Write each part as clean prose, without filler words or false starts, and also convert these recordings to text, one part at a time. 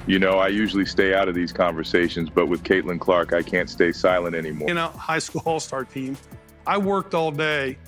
You know, I usually stay out of these conversations, but with Caitlin Clark, I can't stay silent anymore. In a high school all-star team, I worked all day,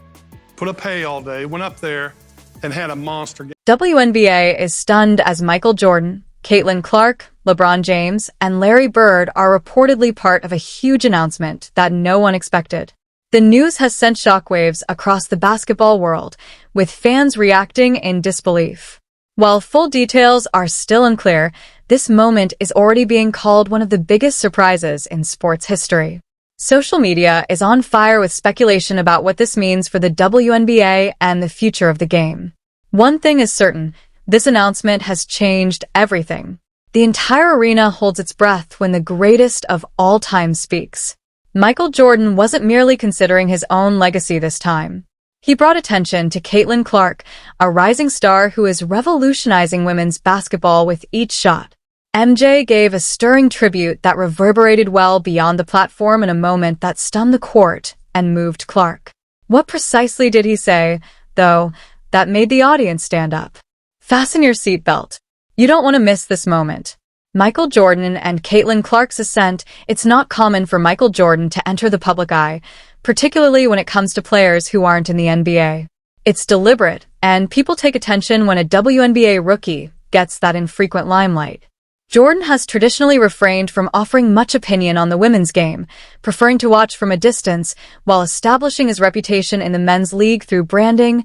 put up hay all day, went up there, and had a monster game. WNBA is stunned as Michael Jordan, Caitlin Clark, LeBron James, and Larry Bird are reportedly part of a huge announcement that no one expected. The news has sent shockwaves across the basketball world, with fans reacting in disbelief. While full details are still unclear, this moment is already being called one of the biggest surprises in sports history. Social media is on fire with speculation about what this means for the WNBA and the future of the game. One thing is certain, this announcement has changed everything. The entire arena holds its breath when the greatest of all time speaks. Michael Jordan wasn't merely considering his own legacy this time. He brought attention to Caitlin Clark, a rising star who is revolutionizing women's basketball with each shot. MJ gave a stirring tribute that reverberated well beyond the platform in a moment that stunned the court and moved Clark. What precisely did he say, though, that made the audience stand up? Fasten your seatbelt. You don't want to miss this moment. Michael Jordan and Caitlin Clark's ascent. It's not common for Michael Jordan to enter the public eye, particularly when it comes to players who aren't in the NBA. It's deliberate, and people take attention when a WNBA rookie gets that infrequent limelight. Jordan has traditionally refrained from offering much opinion on the women's game, preferring to watch from a distance while establishing his reputation in the men's league through branding,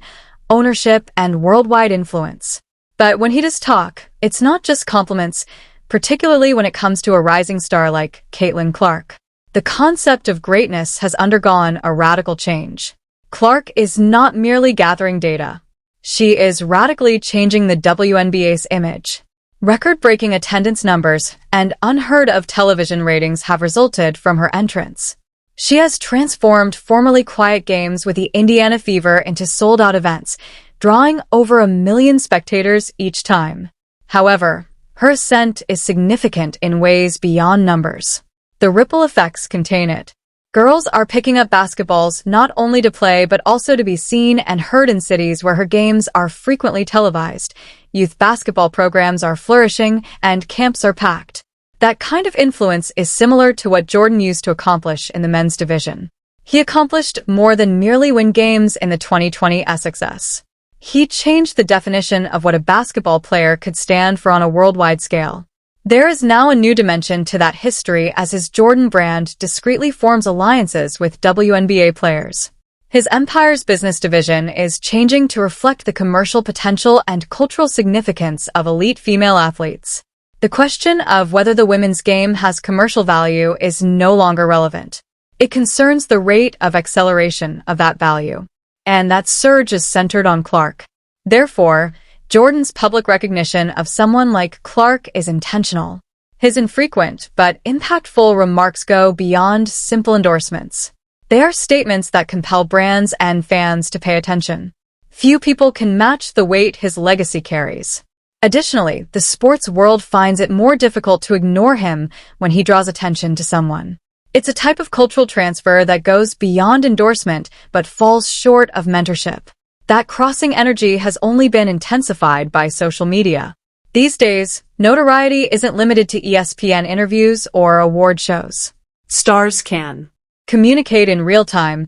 ownership, and worldwide influence. But when he does talk, it's not just compliments, particularly when it comes to a rising star like Caitlin Clark. The concept of greatness has undergone a radical change. Clark is not merely gathering data. She is radically changing the WNBA's image. Record-breaking attendance numbers and unheard-of television ratings have resulted from her entrance. She has transformed formerly quiet games with the Indiana Fever into sold-out events, drawing over 1 million spectators each time. However, her ascent is significant in ways beyond numbers. The ripple effects contain it. Girls are picking up basketballs not only to play but also to be seen and heard in cities where her games are frequently televised. Youth basketball programs are flourishing and camps are packed. That kind of influence is similar to what Jordan used to accomplish in the men's division. He accomplished more than merely win games in the 2020 SXS. He changed the definition of what a basketball player could stand for on a worldwide scale. There is now a new dimension to that history as his Jordan brand discreetly forms alliances with WNBA players. His empire's business division is changing to reflect the commercial potential and cultural significance of elite female athletes. The question of whether the women's game has commercial value is no longer relevant. It concerns the rate of acceleration of that value. And that surge is centered on Clark. Therefore, Jordan's public recognition of someone like Clark is intentional. His infrequent but impactful remarks go beyond simple endorsements. They are statements that compel brands and fans to pay attention. Few people can match the weight his legacy carries. Additionally, the sports world finds it more difficult to ignore him when he draws attention to someone. It's a type of cultural transfer that goes beyond endorsement but falls short of mentorship. That crossing energy has only been intensified by social media. These days, notoriety isn't limited to ESPN interviews or award shows. Stars can communicate in real time,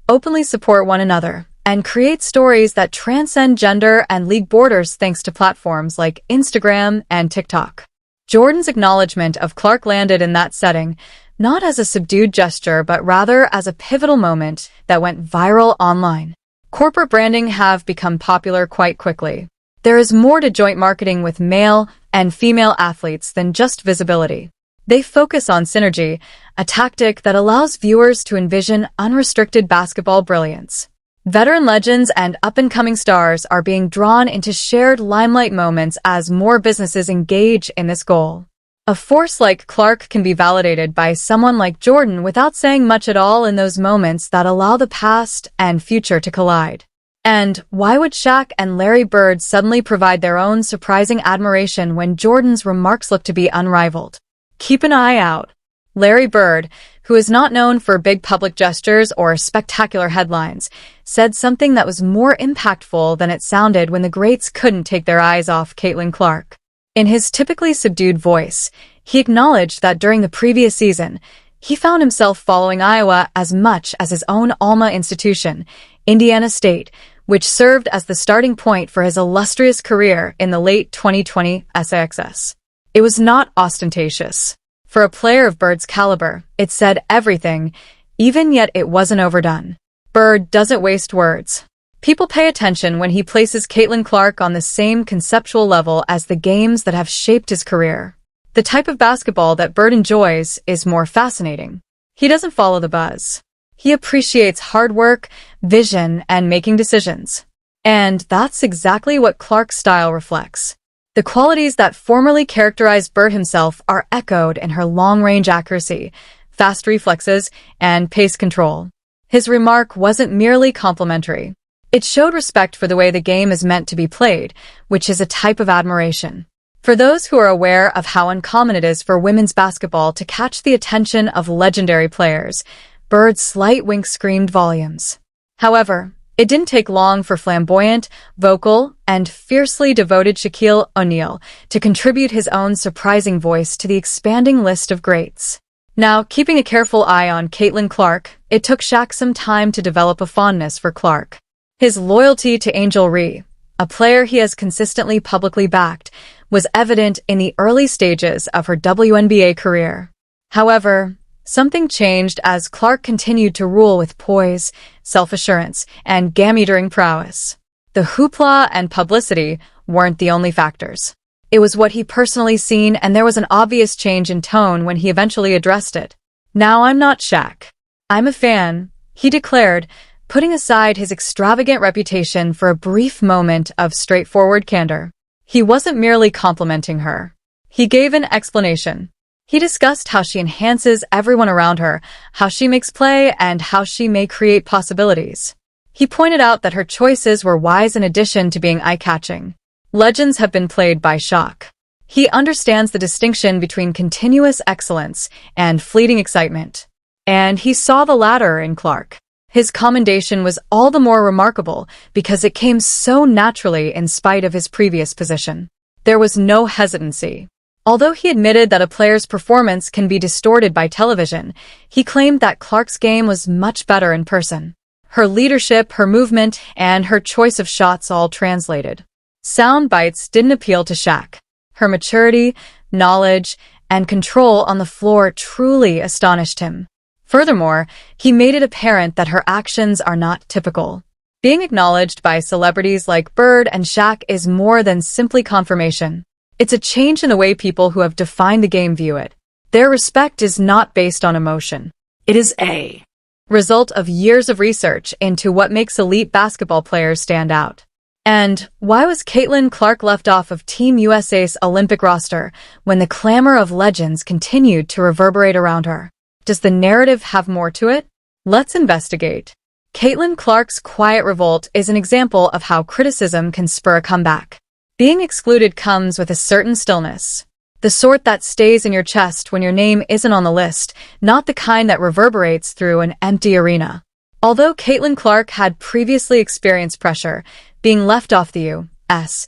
openly support one another, and create stories that transcend gender and league borders thanks to platforms like Instagram and TikTok. Jordan's acknowledgement of Clark landed in that setting, not as a subdued gesture but rather as a pivotal moment that went viral online. Corporate branding have become popular quite quickly. There is more to joint marketing with male and female athletes than just visibility. They focus on synergy, a tactic that allows viewers to envision unrestricted basketball brilliance. Veteran legends and up-and-coming stars are being drawn into shared limelight moments as more businesses engage in this goal. A force like Clark can be validated by someone like Jordan without saying much at all in those moments that allow the past and future to collide. And why would Shaq and Larry Bird suddenly provide their own surprising admiration when Jordan's remarks look to be unrivaled? Keep an eye out. Larry Bird, who is not known for big public gestures or spectacular headlines, said something that was more impactful than it sounded when the greats couldn't take their eyes off Caitlin Clark. In his typically subdued voice, he acknowledged that during the previous season, he found himself following Iowa as much as his own alma institution, Indiana State, which served as the starting point for his illustrious career in the late 2020 SAXS. It was not ostentatious. For a player of Bird's caliber, it said everything, even yet it wasn't overdone. Bird doesn't waste words. People pay attention when he places Caitlin Clark on the same conceptual level as the games that have shaped his career. The type of basketball that Bird enjoys is more fascinating. He doesn't follow the buzz. He appreciates hard work, vision, and making decisions. And that's exactly what Clark's style reflects. The qualities that formerly characterized Bird himself are echoed in her long-range accuracy, fast reflexes, and pace control. His remark wasn't merely complimentary. It showed respect for the way the game is meant to be played, which is a type of admiration. For those who are aware of how uncommon it is for women's basketball to catch the attention of legendary players, Bird's slight wink screamed volumes. However, it didn't take long for flamboyant, vocal, and fiercely devoted Shaquille O'Neal to contribute his own surprising voice to the expanding list of greats. Now, keeping a careful eye on Caitlin Clark, it took Shaq some time to develop a fondness for Clark. His loyalty to Angel Reese, a player he has consistently publicly backed, was evident in the early stages of her WNBA career. However, something changed as Clark continued to rule with poise, self-assurance, and gammy-during prowess. The hoopla and publicity weren't the only factors. It was what he personally seen, and there was an obvious change in tone when he eventually addressed it. "Now I'm not Shaq. I'm a fan," he declared, putting aside his extravagant reputation for a brief moment of straightforward candor. He wasn't merely complimenting her. He gave an explanation. He discussed how she enhances everyone around her, how she makes play, and how she may create possibilities. He pointed out that her choices were wise in addition to being eye-catching. Legends have been played by Shaq. He understands the distinction between continuous excellence and fleeting excitement. And he saw the latter in Clark. His commendation was all the more remarkable because it came so naturally in spite of his previous position. There was no hesitancy. Although he admitted that a player's performance can be distorted by television, he claimed that Clark's game was much better in person. Her leadership, her movement, and her choice of shots all translated. Sound bites didn't appeal to Shaq. Her maturity, knowledge, and control on the floor truly astonished him. Furthermore, he made it apparent that her actions are not typical. Being acknowledged by celebrities like Bird and Shaq is more than simply confirmation. It's a change in the way people who have defined the game view it. Their respect is not based on emotion. It is a result of years of research into what makes elite basketball players stand out. And why was Caitlin Clark left off of Team USA's Olympic roster when the clamor of legends continued to reverberate around her? Does the narrative have more to it? Let's investigate. Caitlin Clark's quiet revolt is an example of how criticism can spur a comeback. Being excluded comes with a certain stillness. The sort that stays in your chest when your name isn't on the list, not the kind that reverberates through an empty arena. Although Caitlin Clark had previously experienced pressure, being left off the U.S.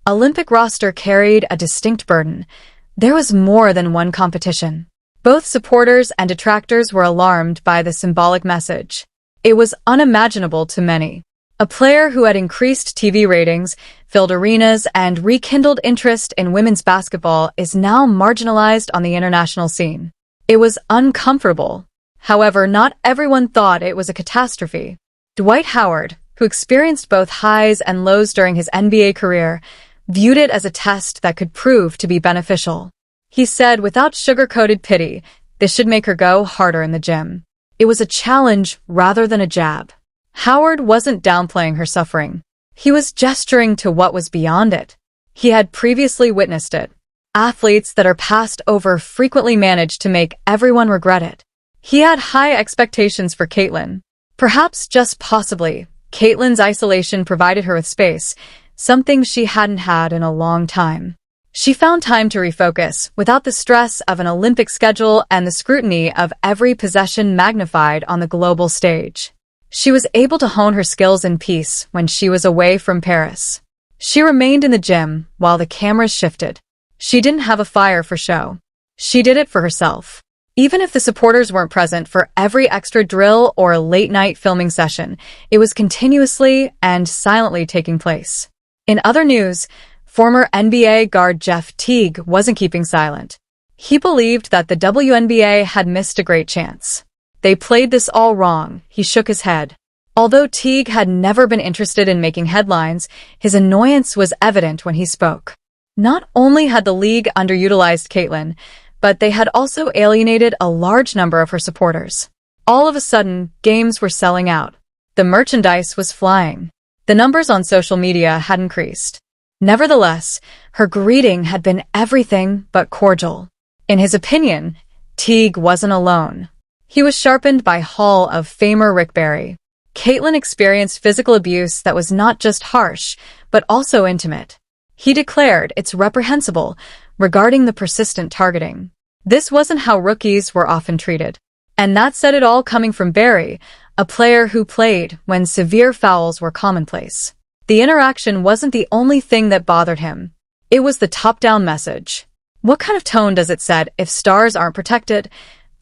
Olympic roster carried a distinct burden. There was more than one competition. Both supporters and detractors were alarmed by the symbolic message. It was unimaginable to many. A player who had increased TV ratings, filled arenas, and rekindled interest in women's basketball is now marginalized on the international scene. It was uncomfortable. However, not everyone thought it was a catastrophe. Dwight Howard, who experienced both highs and lows during his NBA career, viewed it as a test that could prove to be beneficial. He said without sugar-coated pity, this should make her go harder in the gym. It was a challenge rather than a jab. Howard wasn't downplaying her suffering. He was gesturing to what was beyond it. He had previously witnessed it. Athletes that are passed over frequently manage to make everyone regret it. He had high expectations for Caitlin. Perhaps just possibly, Caitlin's isolation provided her with space, something she hadn't had in a long time. She found time to refocus, without the stress of an Olympic schedule and the scrutiny of every possession magnified on the global stage. She was able to hone her skills in peace when she was away from Paris. She remained in the gym while the cameras shifted. She didn't have a fire for show. She did it for herself. Even if the supporters weren't present for every extra drill or late-night filming session, it was continuously and silently taking place. In other news, former NBA guard Jeff Teague wasn't keeping silent. He believed that the WNBA had missed a great chance. They played this all wrong, he shook his head. Although Teague had never been interested in making headlines, his annoyance was evident when he spoke. Not only had the league underutilized Caitlin, but they had also alienated a large number of her supporters. All of a sudden, games were selling out. The merchandise was flying. The numbers on social media had increased. Nevertheless, her greeting had been everything but cordial. In his opinion, Teague wasn't alone. He was sharpened by Hall of Famer Rick Barry. Caitlin experienced physical abuse that was not just harsh, but also intimate. He declared it's reprehensible regarding the persistent targeting. This wasn't how rookies were often treated. And that said it all coming from Barry, a player who played when severe fouls were commonplace. The interaction wasn't the only thing that bothered him. It was the top-down message. What kind of tone does it set if stars aren't protected?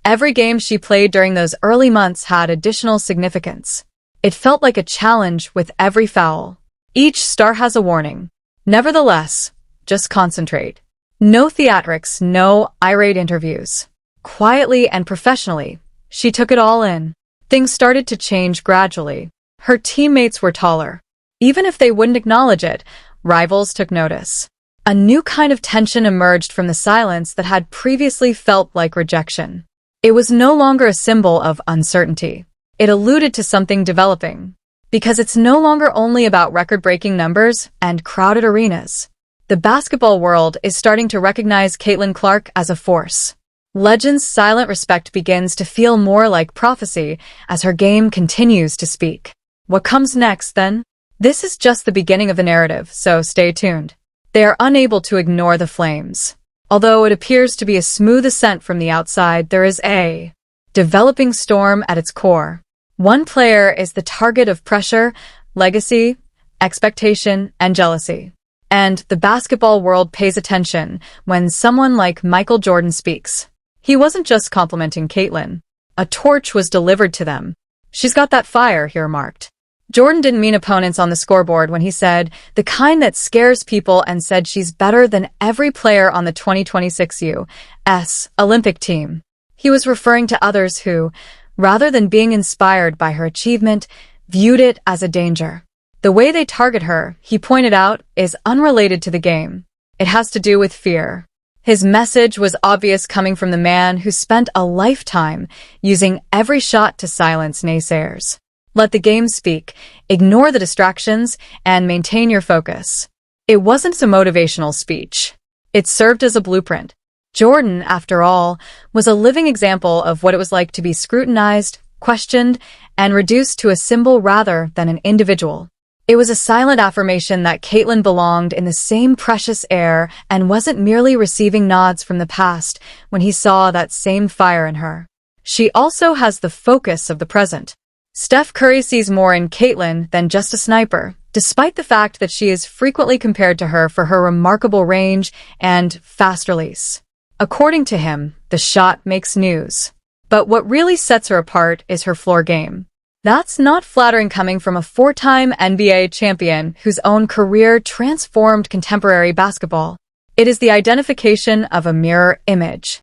Every game she played during those early months had additional significance. It felt like a challenge with every foul. Each star has a warning. Nevertheless, just concentrate. No theatrics, no irate interviews. Quietly and professionally, she took it all in. Things started to change gradually. Her teammates were taller. Even if they wouldn't acknowledge it, rivals took notice. A new kind of tension emerged from the silence that had previously felt like rejection. It was no longer a symbol of uncertainty. It alluded to something developing. Because it's no longer only about record-breaking numbers and crowded arenas. The basketball world is starting to recognize Caitlin Clark as a force. Legend's silent respect begins to feel more like prophecy as her game continues to speak. What comes next, then? This is just the beginning of the narrative, so stay tuned. They are unable to ignore the flames. Although it appears to be a smooth ascent from the outside, there is a developing storm at its core. One player is the target of pressure, legacy, expectation, and jealousy. And the basketball world pays attention when someone like Michael Jordan speaks. He wasn't just complimenting Caitlin. A torch was delivered to them. She's got that fire, he remarked. Jordan didn't mean opponents on the scoreboard when he said, the kind that scares people, and said she's better than every player on the 2026 U.S. Olympic team. He was referring to others who, rather than being inspired by her achievement, viewed it as a danger. The way they target her, he pointed out, is unrelated to the game. It has to do with fear. His message was obvious coming from the man who spent a lifetime using every shot to silence naysayers. Let the game speak, ignore the distractions, and maintain your focus. It wasn't a motivational speech. It served as a blueprint. Jordan, after all, was a living example of what it was like to be scrutinized, questioned, and reduced to a symbol rather than an individual. It was a silent affirmation that Caitlin belonged in the same precious air and wasn't merely receiving nods from the past when he saw that same fire in her. She also has the focus of the present. Steph Curry sees more in Caitlin than just a sniper, despite the fact that she is frequently compared to her for her remarkable range and fast release. According to him, the shot makes news. But what really sets her apart is her floor game. That's not flattering coming from a four-time NBA champion whose own career transformed contemporary basketball. It is the identification of a mirror image.